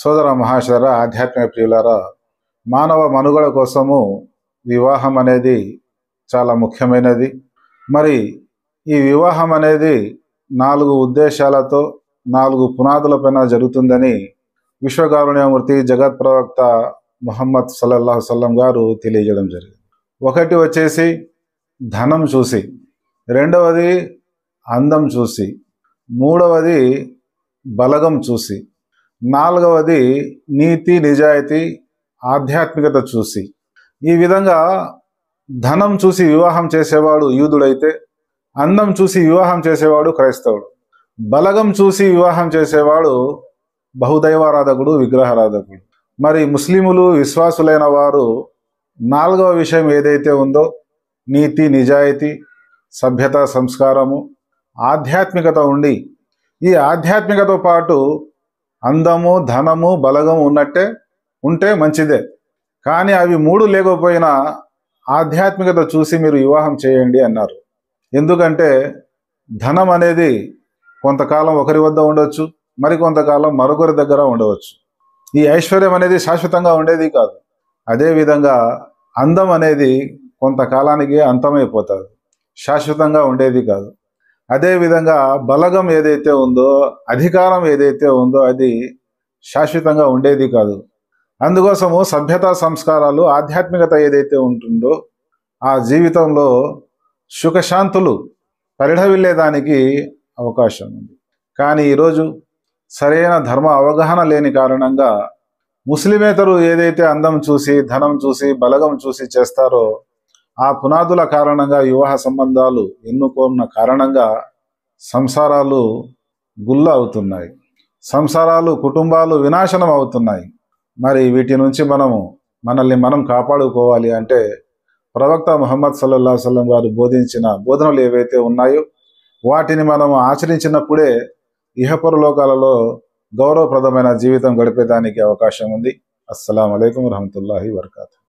సోదర మహాశర ఆధ్యాత్మిక ప్రియులారా, మానవ మనుగడ కోసము వివాహం అనేది చాలా ముఖ్యమైనది. మరి ఈ వివాహం అనేది 4 ఉద్దేశాలతో 4 పునాదులపైన జరుగుతుందని విశ్వకారుణ్యమూర్తి జగత్ ప్రవక్త ముహమ్మద్ సల్లల్లాహు సల్లం గారు తెలియజేయడం జరిగింది. ఒకటి వచ్చేసి ధనం చూసి, రెండవది అందం చూసి, మూడవది బలగం చూసి, నాలుగవది నీతి నిజాయితీ ఆధ్యాత్మికత చూసి. ఈ విధంగా ధనం చూసి వివాహం చేసేవాడు యూదుడైతే, అందం చూసి వివాహం చేసేవాడు క్రైస్తవుడు, బలగం చూసి వివాహం చేసేవాడు బహుదైవారాధకుడు, విగ్రహారాధకుడు. మరి ముస్లిములు విశ్వాసులైన వారు 4వ విషయం ఏదైతే ఉందో నీతి నిజాయితీ సభ్యత సంస్కారము ఆధ్యాత్మికత ఉండి, ఈ ఆధ్యాత్మికతో పాటు అందము ధనము బలగం ఉంటే మంచిదే. కానీ అవి 3 లేకపోయినా ఆధ్యాత్మికత చూసి మీరు వివాహం చేయండి అన్నారు. ఎందుకంటే ధనం అనేది కొంతకాలం ఒకరి వద్ద ఉండవచ్చు, మరికొంతకాలం మరొకరి దగ్గర ఉండవచ్చు. ఈ ఐశ్వర్యం అనేది శాశ్వతంగా ఉండేది కాదు. అదేవిధంగా అందం అనేది కొంతకాలానికి అంతమైపోతుంది, శాశ్వతంగా ఉండేది కాదు. అదేవిధంగా బలగం ఏదైతే ఉందో, అధికారం ఏదైతే ఉందో అది శాశ్వతంగా ఉండేది కాదు. అందుకోసము సభ్యతా సంస్కారాలు ఆధ్యాత్మికత ఏదైతే ఉంటుందో ఆ జీవితంలో సుఖశాంతులు పరిఢవిల్లేదానికి అవకాశం ఉంది. కానీ ఈరోజు సరైన ధర్మ అవగాహన లేని కారణంగా ముస్లిమేతరు ఏదైతే అందం చూసి ధనం చూసి బలగం చూసి చేస్తారో ఆ పునాదుల కారణంగా వివాహ సంబంధాలు ఎన్నుకున్న కారణంగా సంసారాలు గుల్ల అవుతున్నాయి, సంసారాలు కుటుంబాలు వినాశనం అవుతున్నాయి. మరి వీటి నుంచి మనల్ని మనం కాపాడుకోవాలి అంటే ప్రవక్త ముహమ్మద్ సల్లల్లాహు సల్లం గారు బోధించిన బోధనలు ఏవైతే ఉన్నాయో వాటిని మనం ఆచరించినప్పుడే ఇహపరలోకాలలో గౌరవప్రదమైన జీవితం గడిపేదానికి అవకాశం ఉంది. అస్సలాము అలైకుం వరహమతుల్లాహి వబరకాతుహు.